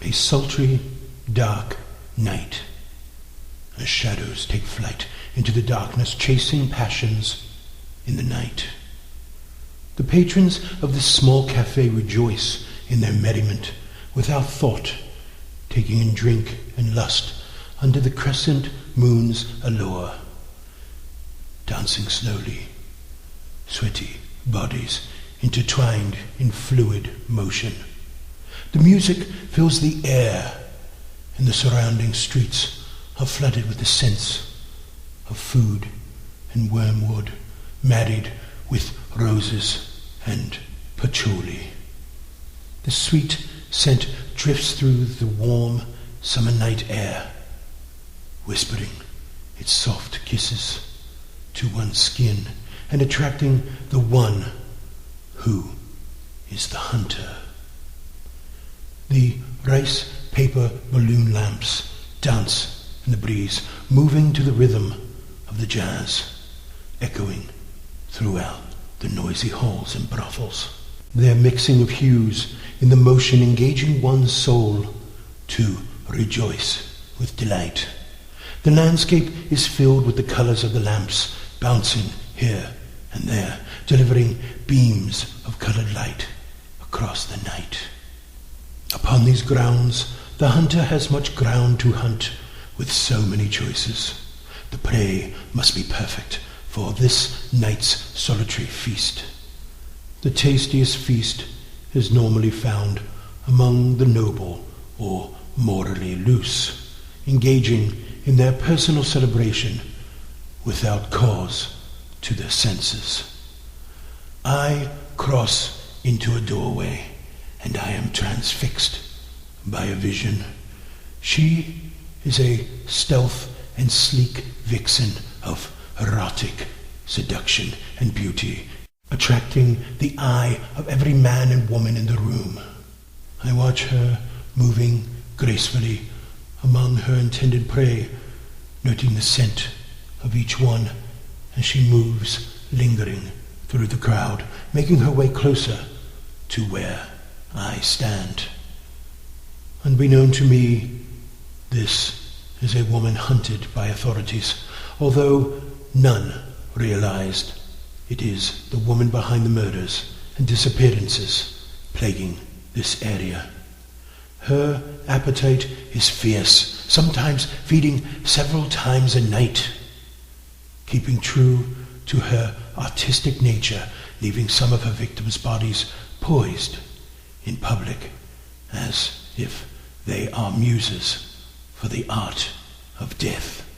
A sultry, dark night, as shadows take flight into the darkness, chasing passions in the night. The patrons of this small cafe rejoice in their merriment, without thought, taking in drink and lust under the crescent moon's allure, dancing slowly, sweaty bodies intertwined in fluid motion. The music fills the air, and the surrounding streets are flooded with the scents of food and wormwood, married with roses and patchouli. The sweet scent drifts through the warm summer night air, whispering its soft kisses to one's skin and attracting the one who is the hunter. The rice paper balloon lamps dance in the breeze, moving to the rhythm of the jazz, echoing throughout the noisy halls and brothels. Their mixing of hues in the motion engaging one's soul to rejoice with delight. The landscape is filled with the colors of the lamps, bouncing here and there, delivering beams of colored light across the night. Upon these grounds, the hunter has much ground to hunt, with so many choices. The prey must be perfect for this night's solitary feast. The tastiest feast is normally found among the noble or morally loose, engaging in their personal celebration without cause to their senses. I cross into a doorway, and I am transfixed by a vision. She is a stealth and sleek vixen of erotic seduction and beauty, attracting the eye of every man and woman in the room. I watch her moving gracefully among her intended prey, noting the scent of each one as she moves, lingering through the crowd, making her way closer to where I stand. Unbeknown to me, this is a woman hunted by authorities, although none realized it is the woman behind the murders and disappearances plaguing this area. Her appetite is fierce, sometimes feeding several times a night, keeping true to her artistic nature, leaving some of her victims' bodies poised in public as if they are muses for the art of death.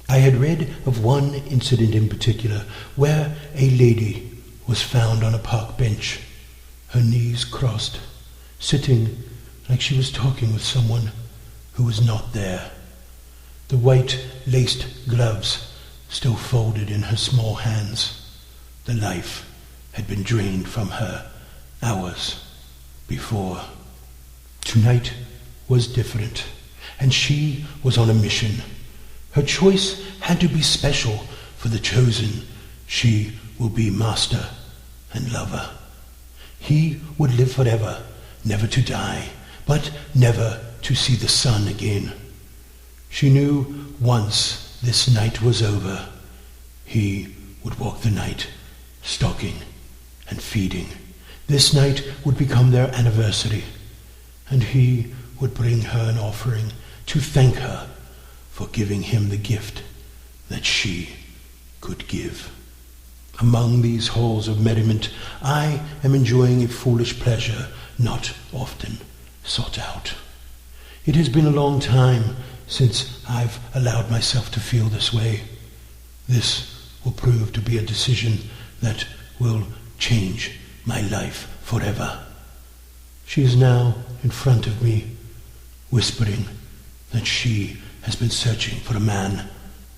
I had read of one incident in particular where a lady was found on a park bench, her knees crossed, sitting like she was talking with someone who was not there. The white laced gloves still folded in her small hands. The life had been drained from her hours before. Tonight was different, and she was on a mission. Her choice had to be special for the chosen. She will be master and lover. He would live forever, never to die, but never to see the sun again. She knew once this night was over, he would walk the night, stalking and feeding. This night would become their anniversary, and he would bring her an offering to thank her for giving him the gift that she could give. Among these halls of merriment, I am enjoying a foolish pleasure not often sought out. It has been a long time since I've allowed myself to feel this way. This will prove to be a decision that will change my life forever. She is now in front of me, whispering that she has been searching for a man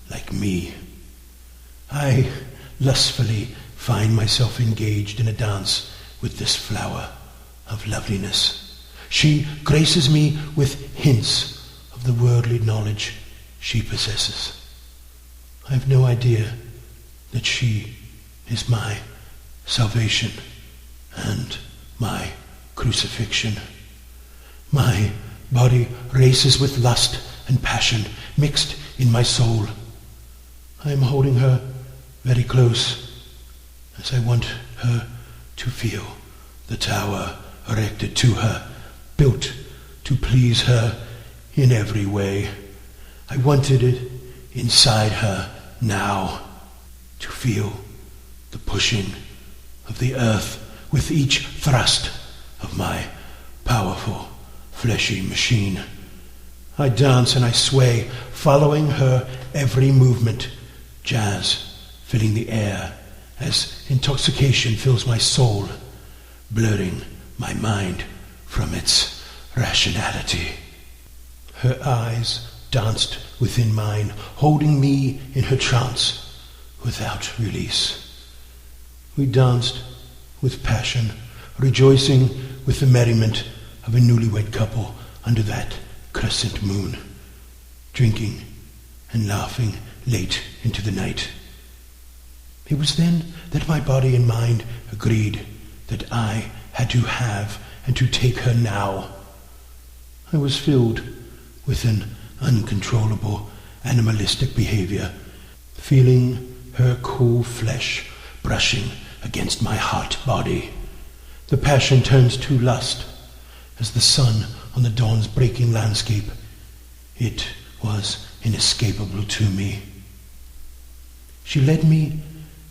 like me. I lustfully find myself engaged in a dance with this flower of loveliness. She graces me with hints of the worldly knowledge she possesses. I have no idea that she is my salvation and my crucifixion. My body races with lust and passion mixed in my soul. I am holding her very close, as I want her to feel the tower erected to her, built to please her in every way. I wanted it inside her now, to feel the pushing of the earth with each thrust of my powerful, fleshy machine. I dance and I sway, following her every movement, jazz filling the air as intoxication fills my soul, blurring my mind from its rationality. Her eyes danced within mine, holding me in her trance without release. We danced with passion, rejoicing with the merriment of a newlywed couple under that crescent moon, drinking and laughing late into the night. It was then that my body and mind agreed that I had to have and to take her now. I was filled with an uncontrollable animalistic behavior, feeling her cool flesh brushing against my hot body. The passion turns to lust as the sun on the dawn's breaking landscape. It was inescapable to me. She led me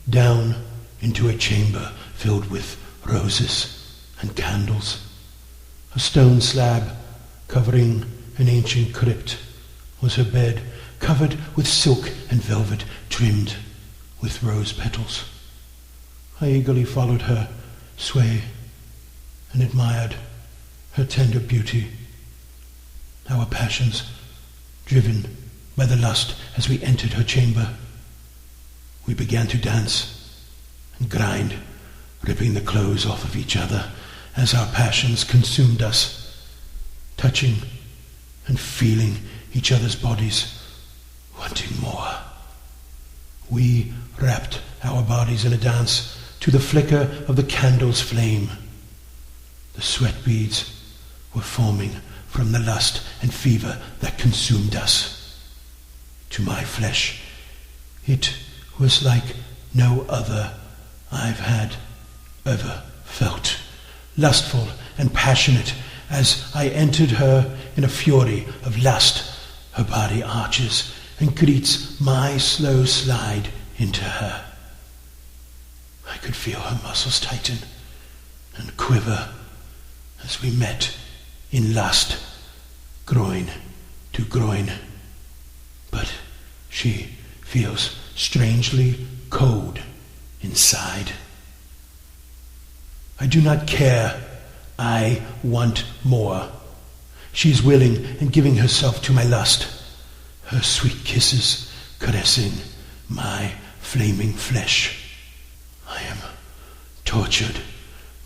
down into a chamber filled with roses and candles. A stone slab covering an ancient crypt was her bed, covered with silk and velvet, trimmed with rose petals. I eagerly followed her sway and admired her tender beauty. Our passions, driven by the lust as we entered her chamber, we began to dance and grind, ripping the clothes off of each other as our passions consumed us, touching and feeling each other's bodies, wanting more. We wrapped our bodies in a dance to the flicker of the candle's flame. The sweat beads were forming from the lust and fever that consumed us. To my flesh, it was like no other I've had ever felt, lustful and passionate. As I entered her in a fury of lust, her body arches and greets my slow slide into her. I could feel her muscles tighten and quiver as we met in lust, groin to groin. But she feels strangely cold inside. I do not care. I want more. She is willing and giving herself to my lust, her sweet kisses caressing my flaming flesh. I am tortured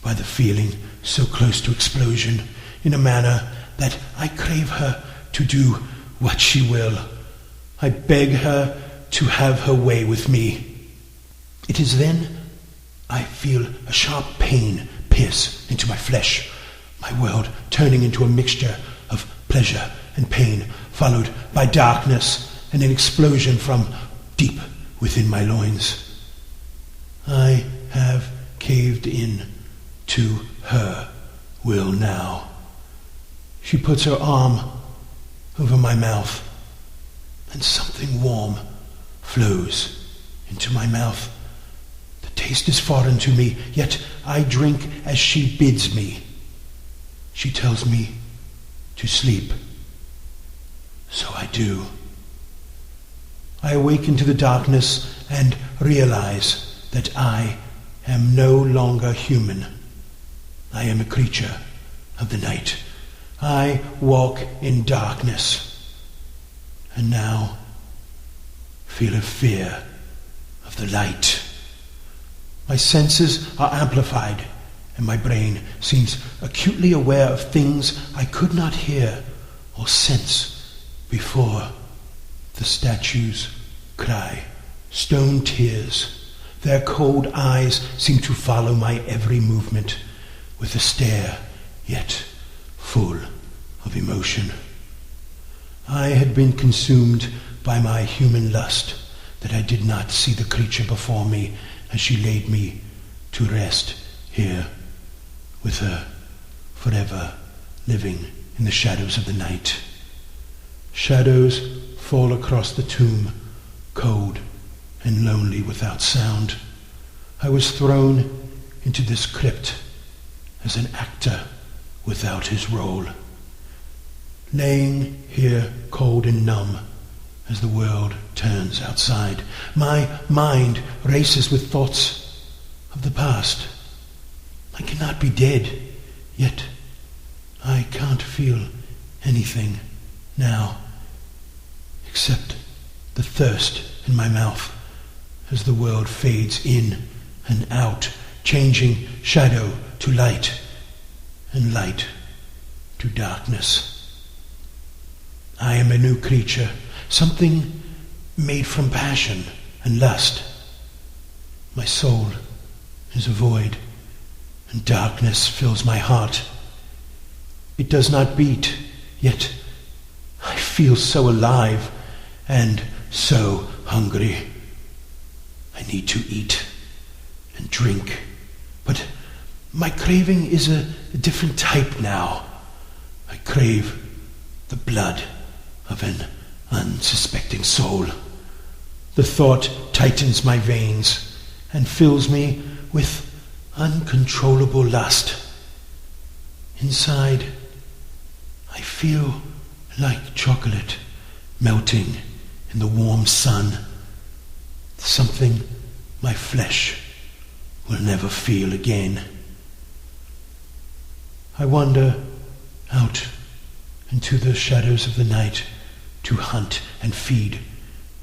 by the feeling so close to explosion, in a manner that I crave her to do what she will. I beg her to have her way with me. It is then I feel a sharp pain pierce into my flesh, my world turning into a mixture of pleasure and pain, followed by darkness and an explosion from deep within my loins. I have caved in to her will now. She puts her arm over my mouth, and something warm flows into my mouth. The taste is foreign to me, yet I drink as she bids me. She tells me to sleep, so I do. I awaken to the darkness and realize that I am no longer human. I am a creature of the night. I walk in darkness, and now feel a fear of the light. My senses are amplified, and my brain seems acutely aware of things I could not hear or sense before. The statues cry stone tears. Their cold eyes seem to follow my every movement with a stare, yet full of of emotion. I had been consumed by my human lust that I did not see the creature before me as she laid me to rest here with her, forever living in the shadows of the night. Shadows fall across the tomb, cold and lonely without sound. I was thrown into this crypt as an actor without his role, laying here cold and numb as the world turns outside. My mind races with thoughts of the past. I cannot be dead, yet I can't feel anything now except the thirst in my mouth as the world fades in and out, changing shadow to light and light to darkness. I am a new creature, something made from passion and lust. My soul is a void, and darkness fills my heart. It does not beat, yet I feel so alive and so hungry. I need to eat and drink, but my craving is a different type now. I crave the blood of an unsuspecting soul. The thought tightens my veins and fills me with uncontrollable lust. Inside, I feel like chocolate melting in the warm sun, something my flesh will never feel again. I wander out into the shadows of the night to hunt and feed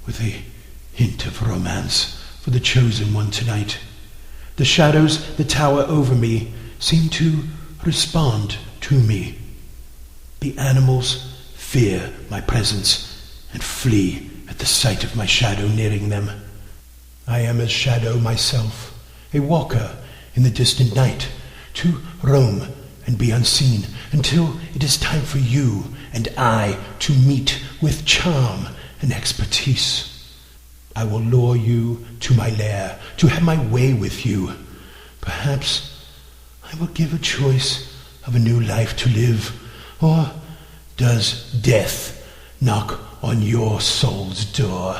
with a hint of romance for the chosen one tonight. The shadows that tower over me seem to respond to me. The animals fear my presence and flee at the sight of my shadow nearing them. I am a shadow myself, a walker in the distant night, to roam and be unseen until it is time for you and I to meet with charm and expertise. I will lure you to my lair, to have my way with you. Perhaps I will give a choice of a new life to live, or does death knock on your soul's door?